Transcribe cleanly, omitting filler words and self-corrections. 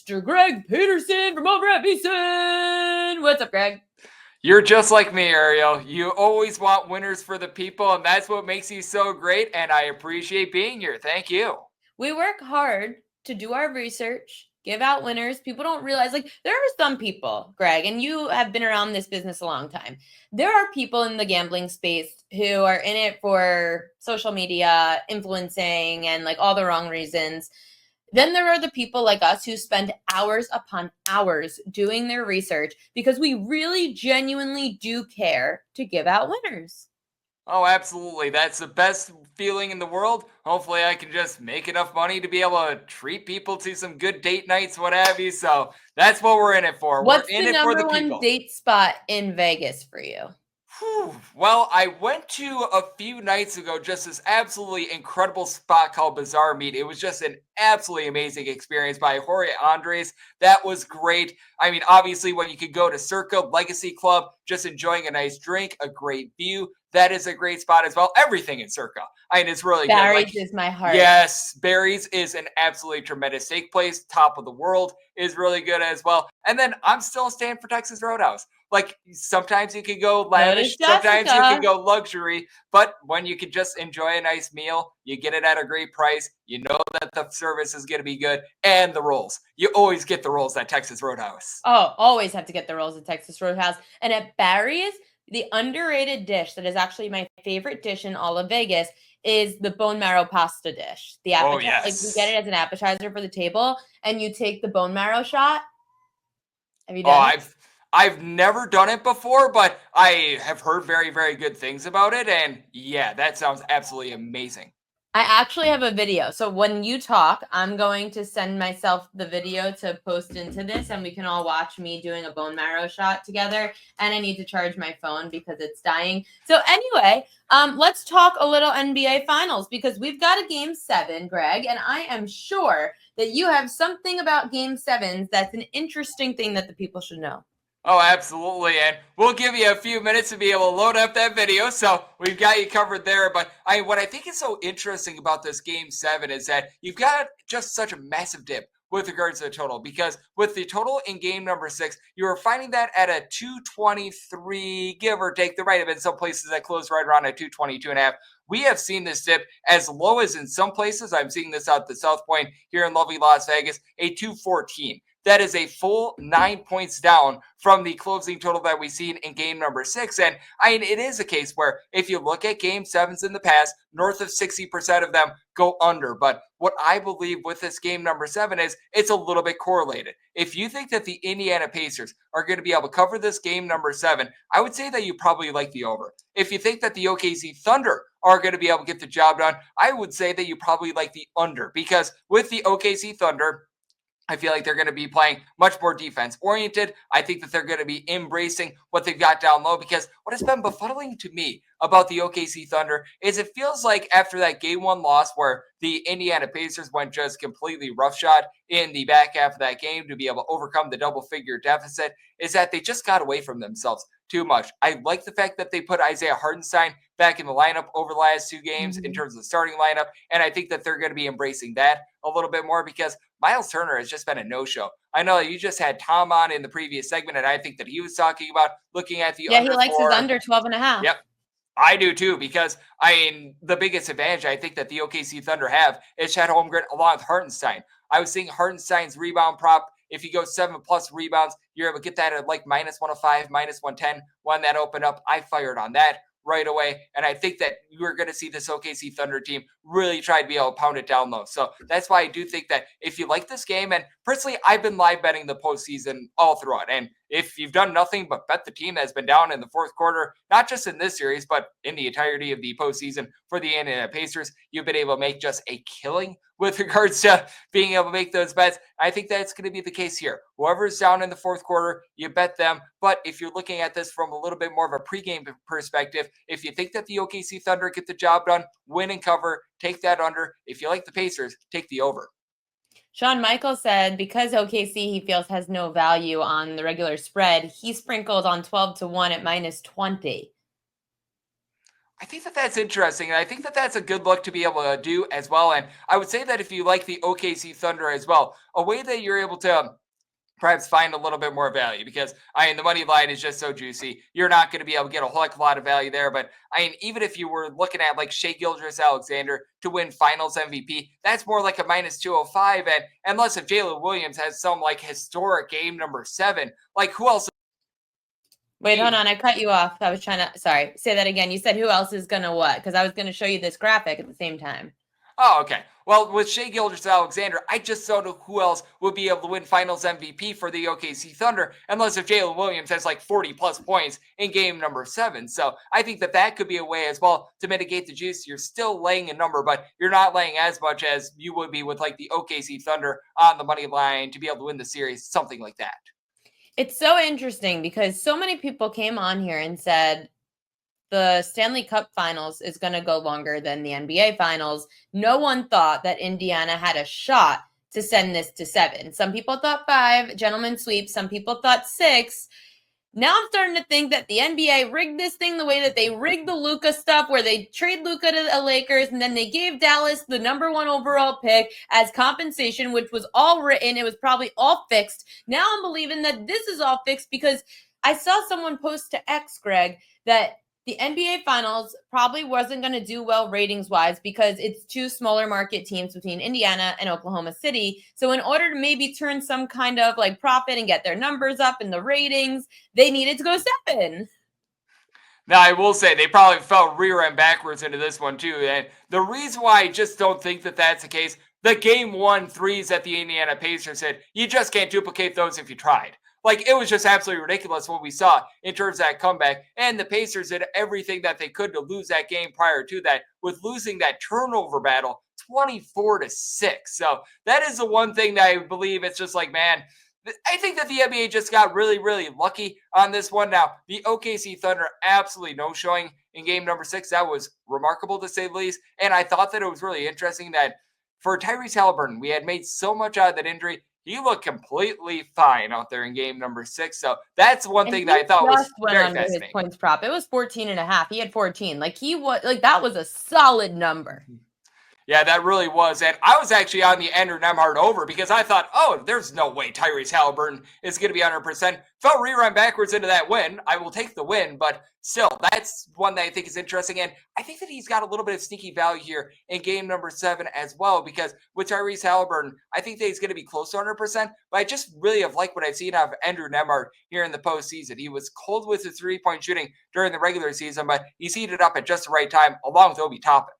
Mr. Greg Peterson from over at VSiN's. What's up, Greg? You're just like me, Ariel. You always want winners for the people, and that's what makes you so great, and I appreciate being here. Thank you. We work hard to do our research, give out winners. People don't realize, like, there are some people, Greg, and you have been around this business a long time. There are people in the gambling space who are in it for social media, influencing, and like all the wrong reasons. Then there are the people like us who spend hours upon hours doing their research because we really genuinely do care to give out winners. Oh, absolutely. That's the best feeling in the world. Hopefully, I can just make enough money to be able to treat people to some good date nights, what have you. So that's what we're in it for. What's We're in the it for number the one people. date spot in Vegas for you? Well, I went to a few nights ago just this absolutely incredible spot called Bizarre Meat. It was just an absolutely amazing experience by Jorge Andres. That was great. I mean, obviously, when you could go to Circa Legacy Club, just enjoying a nice drink, a great view, that is a great spot as well. Everything in Circa. I mean, it's really Barry's good. is my heart. Yes, Barry's is an absolutely tremendous steak place. Top of the world is really good as well. And then I'm still staying for Texas Roadhouse. Like sometimes you can go lavish, sometimes you can go luxury, but when you can just enjoy a nice meal, you get it at a great price, you know that the service is going to be good, and the rolls. You always get the rolls at Texas Roadhouse. Oh, always have to get the rolls at Texas Roadhouse. And at Barry's, the underrated dish that is actually my favorite dish in all of Vegas is the bone marrow pasta dish. The appetizer, yes. like we get it as an appetizer for the table, and you take the bone marrow shot. Have you done it? I've never done it before, but I have heard very, very good things about it. And yeah, that sounds absolutely amazing. I actually have a video. So when you talk, I'm going to send myself the video to post into this, and we can all watch me doing a bone marrow shot together. And I need to charge my phone because it's dying. So anyway, let's talk a little NBA Finals because we've got a Game 7, Greg, and I am sure that you have something about Game 7s that's an interesting thing that the people should know. Oh, absolutely. And we'll give you a few minutes to be able to load up that video. So we've got you covered there. But what I think is so interesting about this Game 7 is that you've got just such a massive dip with regards to the total, because with the total in game number 6, you were finding that at a 223, give or take. There might have been some places that closed right around a 222.5. We have seen this dip as low as in some places. I'm seeing this out the South Point here in lovely Las Vegas, a 214. That is a full 9 points down from the closing total that we've seen in game number 6. And I mean, it is a case where if you look at game 7s in the past, north of 60% of them go under. But what I believe with this game number 7 is it's a little bit correlated. If you think that the Indiana Pacers are going to be able to cover this game number 7, I would say that you probably like the over. If you think that the OKC Thunder are going to be able to get the job done, I would say that you probably like the under, because with the OKC Thunder, I feel like they're going to be playing much more defense oriented. I think that they're going to be embracing what they've got down low, because what has been befuddling to me about the OKC Thunder is it feels like after that game 1 loss where the Indiana Pacers went just completely roughshod in the back half of that game to be able to overcome the double-figure deficit, is that they just got away from themselves too much. I like the fact that they put Isaiah Hartenstein back in the lineup over the last 2 games in terms of the starting lineup, and I think that they're going to be embracing that a little bit more, because Miles Turner has just been a no-show. I know you just had Tom on in the previous segment, and I think that he was talking about looking at the under. Yeah, he likes his under 12.5. Yep. I do too, because I mean, the biggest advantage I think that the OKC Thunder have is Chet Holmgren along with Hartenstein. I was seeing Hartenstein's rebound prop. If you go 7+ rebounds, you're able to get that at like minus 105, minus 110. When that opened up, I fired on that right away. And I think that you're going to see this OKC Thunder team really try to be able to pound it down low. So that's why I do think that if you like this game, and personally, I've been live betting the postseason all throughout. And if you've done nothing but bet the team that's been down in the fourth quarter, not just in this series, but in the entirety of the postseason for the Indiana Pacers, you've been able to make just a killing with regards to being able to make those bets. I think that's going to be the case here. Whoever's down in the fourth quarter, you bet them. But if you're looking at this from a little bit more of a pregame perspective, if you think that the OKC Thunder get the job done, win and cover, take that under. If you like the Pacers, take the over. Shawn Michaels said because OKC he feels has no value on the regular spread, he sprinkled on 12-1 at minus 20. I think that that's interesting, and I think that that's a good look to be able to do as well. And I would say that if you like the OKC Thunder as well, a way that you're able to perhaps find a little bit more value, because I mean the money line is just so juicy. You're not going to be able to get a whole heck of a lot of value there. But I mean, even if you were looking at like Shea Gilgeous-Alexander to win Finals MVP, that's more like a minus 205. And unless if Jalen Williams has some like historic game number 7, like who else? Wait, hold on. I cut you off. I was trying to, sorry, say that again. You said who else is going to what? Because I was going to show you this graphic at the same time. Oh, okay. Well, with Shea Gilgeous-Alexander, I just don't know who else would be able to win Finals MVP for the OKC Thunder, unless if Jalen Williams has like 40 plus points in game number 7. So I think that that could be a way as well to mitigate the juice. You're still laying a number, but you're not laying as much as you would be with like the OKC Thunder on the money line to be able to win the series, something like that. It's so interesting because so many people came on here and said the Stanley Cup Finals is going to go longer than the NBA Finals. No one thought that Indiana had a shot to send this to 7. Some people thought 5, gentlemen sweep. Some people thought 6. Now I'm starting to think that the NBA rigged this thing the way that they rigged the Luka stuff, where they trade Luka to the Lakers, and then they gave Dallas the number 1 overall pick as compensation, which was all written. It was probably all fixed. Now I'm believing that this is all fixed because I saw someone post to X, Greg, that the NBA Finals probably wasn't going to do well ratings-wise because it's 2 smaller market teams between Indiana and Oklahoma City. So in order to maybe turn some kind of like profit and get their numbers up in the ratings, they needed to go 7. Now, I will say they probably fell rear end backwards into this one, too. And the reason why I just don't think that that's the case, the game 1 threes that the Indiana Pacers hit, you just can't duplicate those if you tried. Like, it was just absolutely ridiculous what we saw in terms of that comeback. And the Pacers did everything that they could to lose that game prior to that, with losing that turnover battle 24-6. So that is the one thing that I believe it's just like, man, I think that the NBA just got really, really lucky on this one. Now, the OKC Thunder absolutely no showing in game number 6. That was remarkable to say the least. And I thought that it was really interesting that for Tyrese Halliburton, we had made so much out of that injury. He looked completely fine out there in game number 6. So that's one thing that I thought was very fascinating. His points prop. It was 14.5. He had 14. Like that was a solid number. Yeah, that really was. And I was actually on the Andrew Nemhard over because I thought, oh, there's no way Tyrese Halliburton is going to be 100%. Fell rerun backwards into that win. I will take the win, but still, that's one that I think is interesting. And I think that he's got a little bit of sneaky value here in game number 7 as well, because with Tyrese Halliburton, I think that he's going to be close to 100%, but I just really have liked what I've seen out of Andrew Nemhard here in the postseason. He was cold with his 3-point shooting during the regular season, but he's heated up at just the right time, along with Obi Toppin.